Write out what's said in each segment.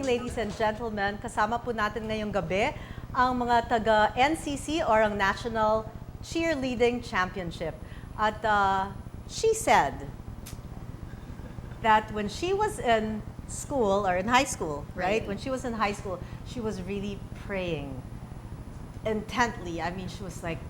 Ladies and gentlemen, kasama po natin ngayong gabi ang mga taga-NCC or ang National Cheerleading Championship. At she said that when she was in school, or in high school, right? When she was in high school, she was really praying intently. I mean, she was like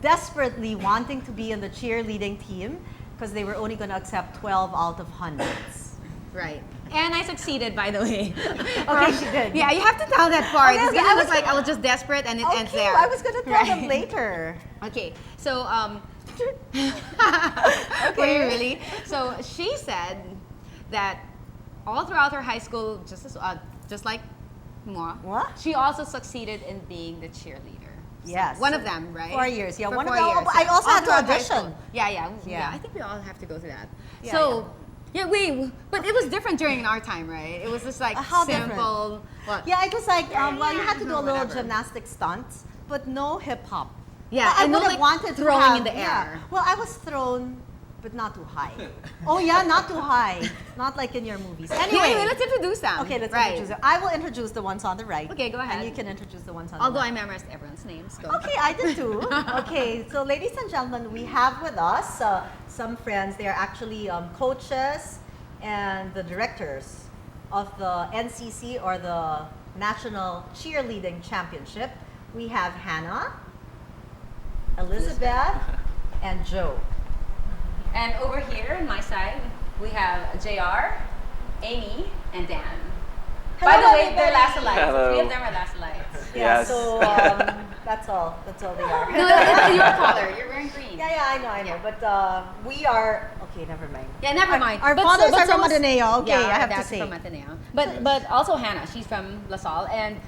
desperately wanting to be in the cheerleading team because they were only going to accept 12 out of hundreds. Right. And I succeeded, by the way. Okay, she did. Yeah, you have to tell that part. Okay, it's gonna look like I was just desperate and it ends there. I was gonna tell them later. Okay, so Okay. Really? So she said that all throughout her high school, just like moi, What? she also succeeded in being the cheerleader. Yes. One of them, right? 4 years. Yeah, For one of 4 them. years. I also All had to throughout high audition. school. Yeah. I think we all have to go through that. Yeah, So. Yeah, but it was different during our time, right? It was just like How simple. Different? Yeah, it was like, well, you had to do a little whatever. gymnastic stunts, but no hip hop. Yeah, well, I and would no, have like, wanted to throwing have, in the air. Well, I was thrown, but not too high. Oh yeah, not too high. Not like in your movies. Anyway, let's introduce them. Okay, let's introduce them. I will introduce the ones on the right. Okay, go ahead. And you can introduce the ones on Although the I left. memorized everyone's names. Go. Okay, I did too. Okay, so ladies and gentlemen, we have with us some friends. They are actually coaches and the directors of the NCC or the National Cheerleading Championship. We have Hannah, Elizabeth, and Joe. And over here on my side, we have JR, Amy, and Dan. Hello, By the way, everybody. they're last alights. Hello. 3 of them are last alights. Yeah, Yes. so that's all. That's all they are. No, it's your color. You're wearing green. Yeah, I know. Yeah. But we are okay. Never mind. Yeah, never mind. Our But fathers but are from so is- Ateneo. Okay, yeah, I have to that's say. from Ateneo. But also Hannah, she's from La Salle, and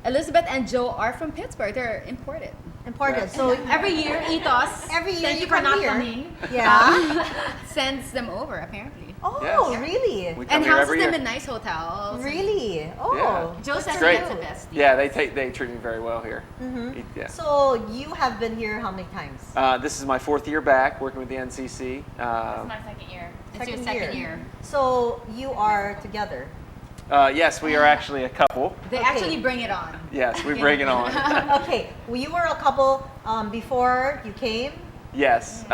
Elizabeth and Joe are from Pittsburgh. They're imported. Important. So Every year, Ethos. Every year thank you you for come not here. coming. Yeah. Sends them over apparently. Oh, Yes. really? We come And here houses every them year. in nice hotels. Really? Oh. Yeah. Joe says great. that's the best. Yeah, they treat me very well here. Yeah. So you have been here how many times? This is my 4th year back working with the NCC. My second year. It's your second year. So you are together. Yes, we are actually a couple. They Okay. actually bring it on. Yes, we bring it on. Okay. Well, you were a couple before you came. Yes,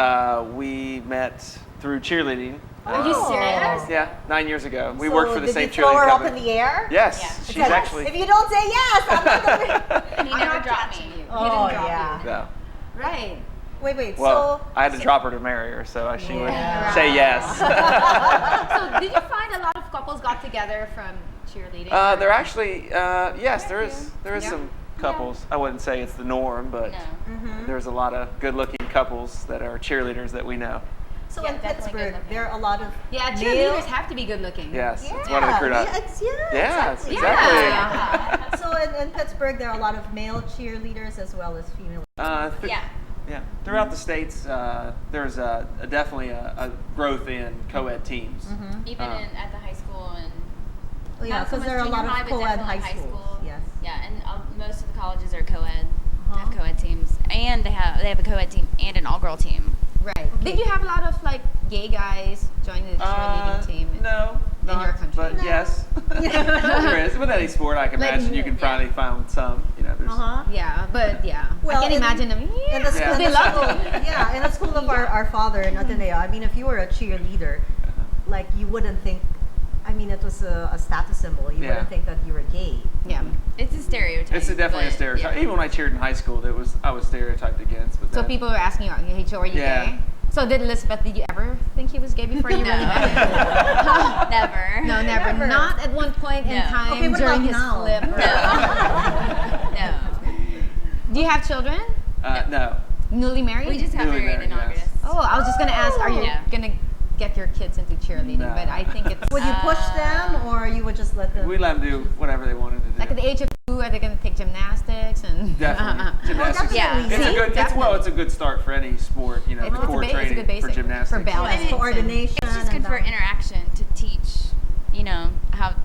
we met through cheerleading. Are you serious? Yeah, 9 years ago. We So worked for the did same you throw her cheerleading up company. in the air? Yes, Yeah. she's Because actually. If you don't say yes, I'm not gonna. He never dropped me. You. Oh, He didn't drop yeah. you. No. Right. Wait. Well, so I had to drop her to marry her, so she would Yeah. say yes. So did you find a lot of couples got together from cheerleading? There actually, yes, there is Yeah. some couples. I wouldn't say it's the norm, but No. there's a lot of good-looking couples that are cheerleaders that we know. So Yeah, in definitely Pittsburgh, good looking. there are a lot of Yeah, male- cheerleaders have to be good looking. Yes, Yeah, it's one of the crew. yes, Yes, exactly. So in Pittsburgh, there are a lot of male cheerleaders as well as female. Yeah. Yeah. Throughout the states, there's definitely a growth in co-ed teams. Even at the high school and Oh, yeah, not so because much there are a lot junior high, of but co-ed definitely high schools. Yes. Yeah, and most of the colleges are co-ed, have co-ed teams, and they have a co-ed team and an all-girl team. Right. Did you have a lot of like gay guys join the cheerleading team? No, in not, your country? but yes, there is. With any sport, I can Like, imagine you can probably find some. You know, there's. Yeah, but yeah. Well, I can in- imagine them. In Yeah. the school, Yeah. They love school- it. yeah, in the school of our father in Ateneo, I mean, if you were a cheerleader, like you wouldn't think, I mean, it was a status symbol. You Yeah. wouldn't think that you were gay. Yeah. It's a stereotype. It's definitely a but, stereotype. yeah. Even when I cheered in high school, I was stereotyped against. But So then- people were asking you, "Hey, Joe, are you Yeah. gay?" So did you ever think he was gay before you really met him? Never. No, never. Never. Not at one point in No. time Okay, what during about his now? flip. No. Do you have children? No. Newly married? We just got Newly married in married, yes. August. Oh, I was just gonna ask, are you Yeah. gonna get your kids into cheerleading? No. But I think it's Would you push them, or you would just let them? We let them do whatever they wanted to do. like at the age of 2, are they gonna take gymnastics and Definitely. Gymnastics. Yeah. It's a See? good. It's, Definitely. well, it's a good start for any sport. You know, It's a core ba- it's a training good basic for gymnastics. for balance. Yes, coordination. It's just good and for balance. interaction to teach, you know, how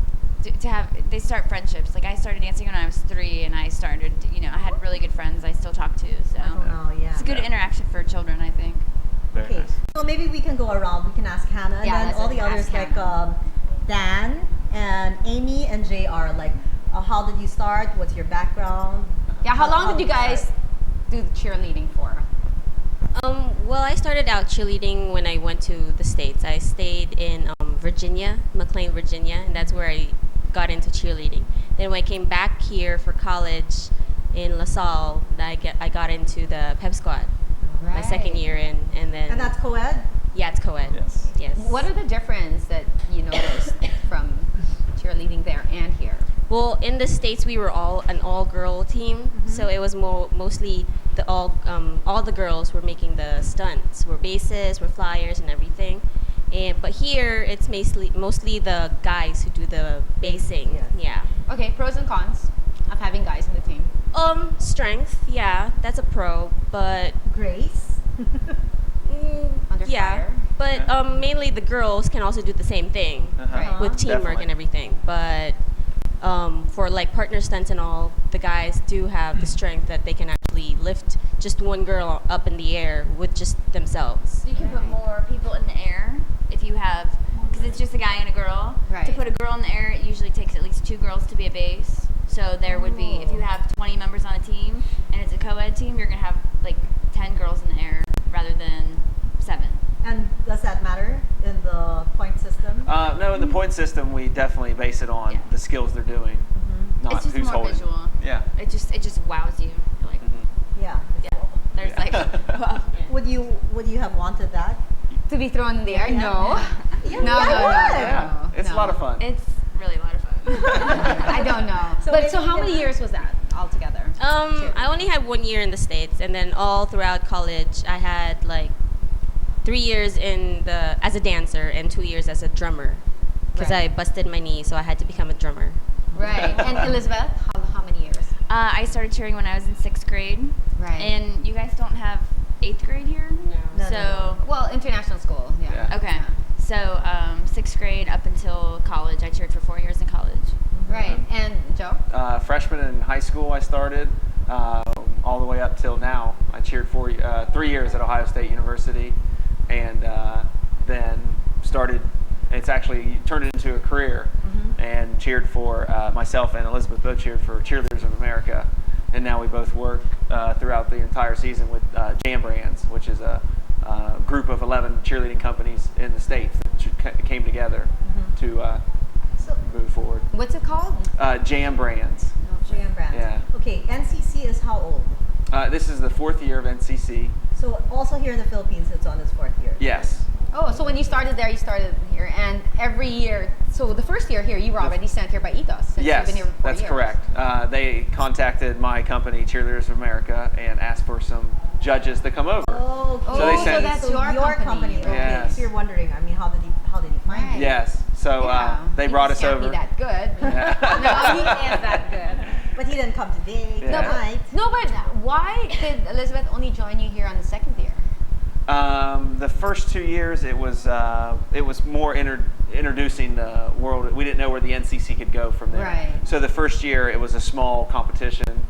to have, they start friendships. Like I started dancing when I was 3 and I started, you know, I had really good friends I still talk to. So I don't know, yeah. it's a good interaction for children, I think. Very Okay, nice. so maybe we can go around. We can ask Hannah, and Yeah, then let's all the ask others like Hannah. Dan and Amy and JR. Like, how did you start? What's your background? Yeah, how long did you guys start? do the cheerleading for? Well, I started out cheerleading when I went to the States. I stayed in Virginia, McLean, Virginia, and that's where I got into cheerleading. Then when I came back here for college in LaSalle, I got into the pep squad my second year in, and then And that's co-ed? yeah, it's co-ed. Yes. Yes. What are the difference that you noticed from cheerleading there and here? Well, in the States, we were all an all-girl team, so it was mostly all the girls were making the stunts, were bases, were flyers, and everything. But here, it's mostly the guys who do the basing. Yes. Yeah. Okay, pros and cons of having guys in the team. Strength, yeah, that's a pro, but Grace? Under yeah, fire. but Yeah. Mainly the girls can also do the same thing Right. with teamwork Definitely. and everything. But for like partner stunts and all, the guys do have the strength that they can actually lift just one girl up in the air with just themselves. So you can put more people in the air if you have, because it's just a guy and a girl. Right. To put a girl in the air, it usually takes at least 2 girls to be a base. So there would be, if you have 20 members on a team and it's a co-ed team, you're going to have like 10 girls in the air rather than 7. And does that matter in the point system? No, in the point system, we definitely base it on Yeah. the skills they're doing, not It's just who's more holding. visual. Yeah. It just wows you. You're like, Yeah. yeah. There's Yeah. like, wow. Would you have wanted that? To be thrown in the air? Yeah. No. Yeah, No, I no, no, would. Yeah. no, It's no. a lot of fun. It's really a lot of fun. I don't know. So But maybe so how you many can- years was that altogether? I only had 1 year in the States, and then all throughout college, I had like 3 years as a dancer and 2 years as a drummer, because Right. I busted my knee, so I had to become a drummer. Right. And Elizabeth, how many years? I started cheering when I was in 6th grade. Right. And you guys don't have 8th grade here? No, So, no, Well, international school. Yeah. Yeah. okay. So, 6th grade up until college. I cheered for 4 years in college. Right. And Joe? Freshman in high school, I started all the way up till now. I cheered 3 years at Ohio State University, and then started. It's actually turned it into a career, and cheered for myself and Elizabeth both cheered for Cheerleaders of America, and now we both work throughout the entire season with Jam Brands, which is a group of 11 cheerleading companies in the States that came together to So, move forward. What's it called? Jam Brands. Jam Brands. Yeah. Okay, NCC is how old? This is the 4th year of NCC. So also here in the Philippines, it's on its 4th year. Yes. Oh, so when you started there, you started here, and every year. So the first year here, you were already sent here by Ethos. Since Yes, you've been here for 4 that's years. correct. They contacted my company, Cheerleaders of America, and asked for some judges to come over. Oh, okay. So they so sent- that's your company. Okay, Yes. so you're wondering, I mean, how did he find Right. you? Yes. So Yeah. they He brought us can't over. Be that good. Yeah. No, he ain't that good. But he didn't come today, Yeah. tonight. No, but why did Elizabeth only join you here on the second year? The first 2 years, it was more introducing the world. We didn't know where the NCC could go from there. Right. So the first year, it was a small competition,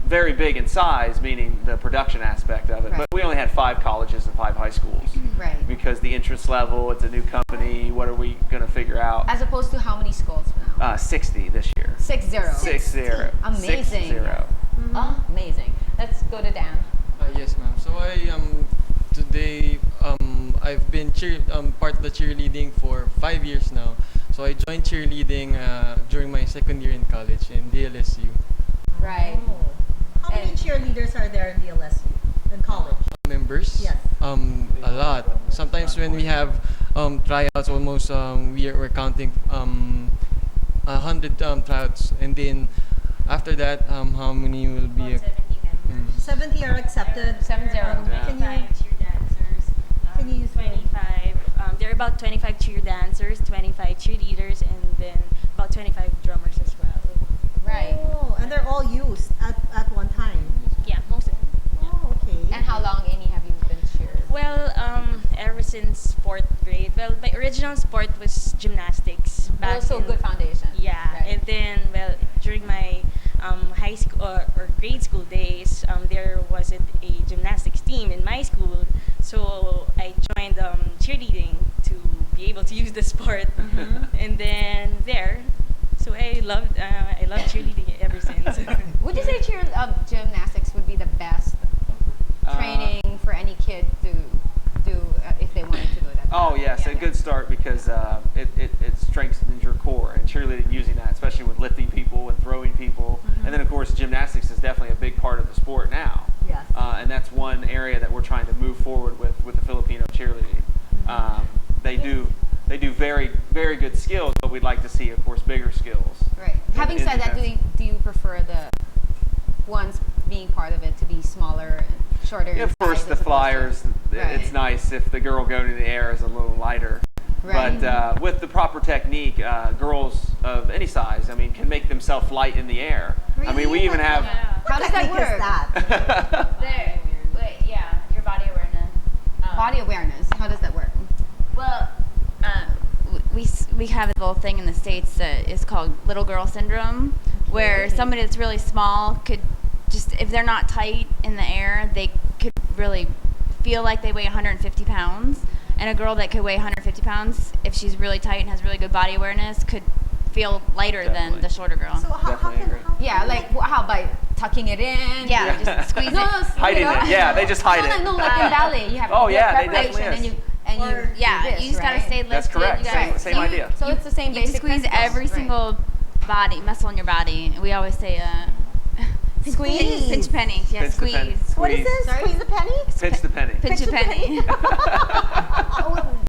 very big in size, meaning the production aspect of it. Right. But we only had 5 colleges and 5 high schools. Right. Because the interest level, it's a new company. What are we going to figure out? As opposed to how many schools now? 60 this year. 6-0. 6-0. Amazing. 6-0. Amazing. Let's go to Dan. Yes, ma'am. So today I've been part of the cheerleading for 5 years now. So I joined cheerleading during my second year in college in DLSU. Right. Oh. How many And- cheerleaders are there in the LSU, in college? Members? Yes. a lot. Sometimes when we have tryouts, almost we're counting 100 tryouts, and then after that, how many will be? 70 are accepted. 70. Can you, cheer dancers. Can you use 25. There are about 25 cheer dancers, 25 cheerleaders, and then about 25 drummers as well. Right. Oh, and they're all used at one time. Yeah, most of them. Oh, okay. And how long, Amy, have you been cheer? Well, ever since 4th grade. Well, my original sport was gymnastics. Back So in- good foundation. Yeah, Right. and then during my high school or grade school days, there wasn't a gymnastics team in my school, so I joined cheerleading to be able to use the sport, and then so I love cheerleading ever since. Would you say gymnastics would be the best training for any kid to do if they wanted to do that? Oh yes, a good start because it strengthens your core, and cheerleading using that, especially with lifting people and throwing people, and then of course gymnastics is definitely a big part of the sport now. Yes. And that's one area that we're trying to move forward with the Filipino cheerleading. They do very very good skills, but we'd like to see, of course, bigger skills. Right. Having in said that, defense. do you prefer the ones being part of it to be smaller and shorter? Yeah, in of course, size the as opposed to- flyers. It's Right. nice if the girl going in the air is a little lighter. Right. But with the proper technique, girls of any size, I mean, can make themselves light in the air. I mean, we Really? even have. What How does that technique is work? that? There. Wait, yeah, your body awareness. Body awareness. How does that work? Well, we have a little thing in the States that is called little girl syndrome, where somebody that's really small could just, if they're not tight in the air, they could really feel like they weigh 150 pounds. And a girl that could weigh 150 pounds, if she's really tight and has really good body awareness, could feel lighter Definitely. than the shorter girl. So how Definitely can agree. Yeah, like how by tucking it in? Yeah, just squeeze No, it. no, Hiding it. Yeah, they just hide it. No, like in ballet, you have Oh, to do yeah, they preparation definitely is. and you Or- do Yeah, this, you just gotta right? stay lifted. That's correct. You gotta, Same idea. So it's the same You can basic squeeze principles, every right. single body muscle in your body. We always say Squeeze. pinch penny. Yeah, Pinch the penny. squeeze. What is this? Sorry? Squeeze a penny? Pinch the penny. Pinch a penny.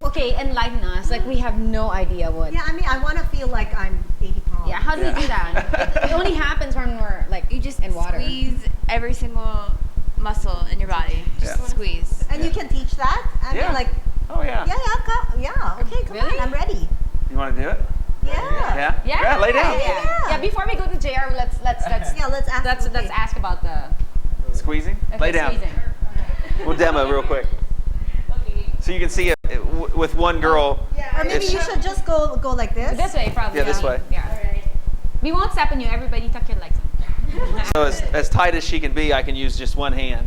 Okay, enlighten us. Like we have no idea what. Yeah, I mean, I want to feel like I'm 80 pounds. Yeah, how do we do that? It only happens when we're like You just in water. squeeze every single muscle in your body. Just Yeah. squeeze. And you can teach that? I Yeah. mean, like, Oh yeah. Okay, come Really? on, I'm ready. You want to do it? Yeah. Yeah. Lay down. Yeah. Before we go to JR, let's Yeah, let's ask. let's okay. ask about the Squeezing. Lay down. squeezing. We'll demo real quick. So you can see it with one girl. Or maybe It's- you should just go like this. This way, probably. Yeah, this way. Yeah. We won't step on you. Everybody, tuck your legs. So as tight as she can be, I can use just one hand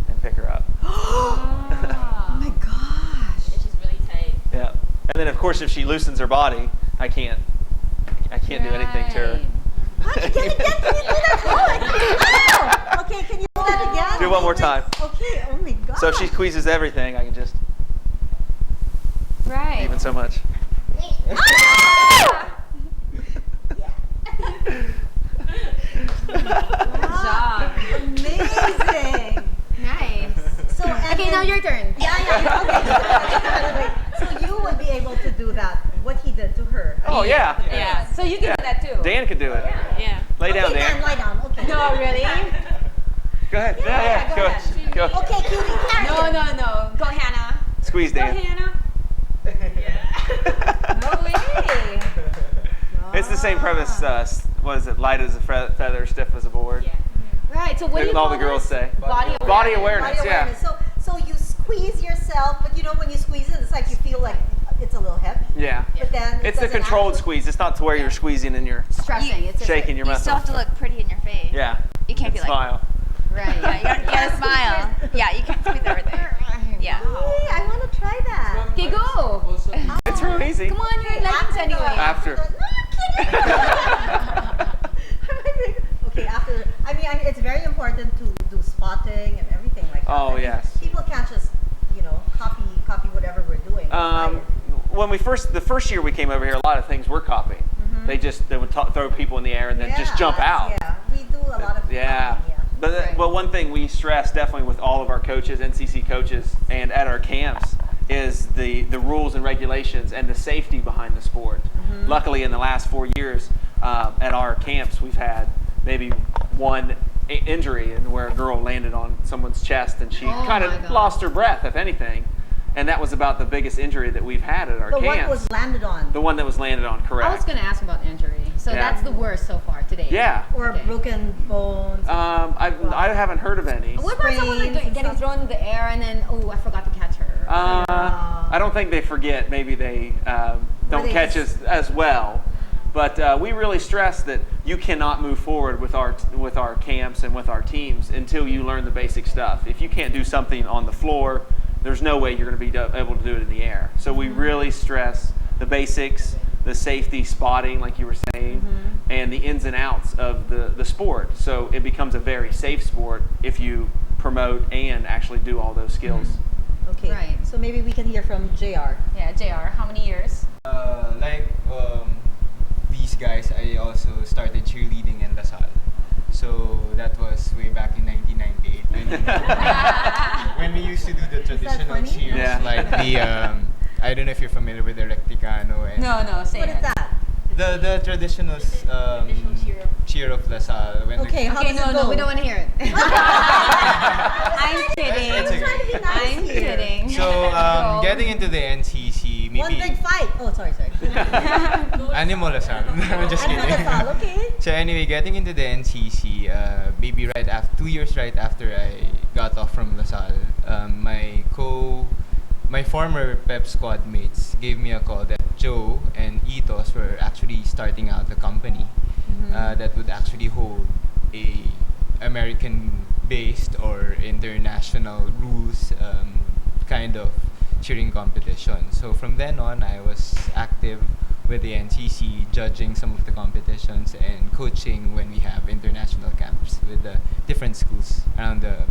and pick her up. Oh my gosh. It's just really tight. Yeah. And then of course if she loosens her body, I can't do anything to her. Can you do that? Oh, I can't. Oh. Okay, can you do that again? Do it one more time. Okay, oh my god. So if she squeezes everything, I can just Right. even so much. Wow, amazing. Nice. So, and Okay, now then- your turn. Okay. So you would be able to do that, what he did to her. Oh yeah. Yeah. So you can do that too. Dan could do it. Yeah. Lay down, Okay, Dan. lie down. Okay. No, really? Go ahead. Yeah, go ahead. Go. Okay, cutie, carry No, it. no. Go, Hannah. Squeeze, Go, Dan. Hannah. No way. It's the same premise. What is it? Light as a feather, stiff as a board. Yeah. Right. So what do you All call the girls this? say. Body awareness. Body awareness. Body Yeah. awareness. So you squeeze yourself, but you know when you squeeze it, it's like you feel like it's a little heavy. Yeah. But then It's the doesn't controlled actually- squeeze. It's not to where you're squeezing and you're Stressing. It's just shaking your You still muscles. have to look pretty in your face. Yeah. You can't be like, Smile. Right. yeah, you gotta smile. Yeah, you can't squeeze everything. Yeah. Hey, I want to try that. Okay, go. It's real easy. Come on, you're leggings anyway. After. No, I'm kidding. Okay, after. I mean, it's very important to do spotting and everything like that. Oh, I mean, yes. People can't just, copy whatever we're doing. When the first year we came over here, a lot of things were copying. They would throw people in the air and then just jump out. Yeah, we do a lot of Yeah. copying, yeah. But Right. but one thing we stress definitely with all of our coaches, NCC coaches, and at our camps is the rules and regulations and the safety behind the sport. Luckily, in the last 4 years at our camps, we've had maybe one injury and where a girl landed on someone's chest and she Oh kind my of God. lost her breath, if anything. And that was about the biggest injury that we've had at our The camps. one that was landed on. The one that was landed on, correct. I was going to ask about injury. So Yeah. that's the worst so far today. Yeah. Or Okay. broken bones. I haven't heard of any. What about someone like Sprains and getting stuff. thrown in the air and then, oh, I forgot to catch her? I don't think they forget. Maybe they don't they catch just- as well. But we really stress that you cannot move forward with our camps and with our teams until you learn the basic stuff. If you can't do something on the floor, there's no way you're going to be able to do it in the air. So we really stress the basics, the safety, spotting, like you were saying, and the ins and outs of the sport. So it becomes a very safe sport if you promote and actually do all those skills. Okay. Right. So maybe we can hear from JR. Yeah, JR, how many years? These guys, I also started cheerleading in LaSalle. So that was way back in 1998 when we used to do the traditional funny? cheers, Yeah. like the I don't know if you're familiar with the Recticano and No, say What it. is that? the traditional cheer of LaSalle. When Okay, how Okay, does it no, go? we don't want to hear it. I'm kidding. It's okay. Trying to be nice I'm here. kidding. So getting into the NCC, maybe One big fight. Oh, sorry. Animal LaSalle. I'm just Animal kidding. LaSalle, okay. So anyway, getting into the NCC, maybe right after 2 years right after I got off from LaSalle, my former pep squad mates gave me a call that Joe and Ethos were actually starting out a company that would actually hold a American-based or international rules kind of cheering competition. So from then on, I was active with the NCC, judging some of the competitions and coaching when we have international camps with the different schools around the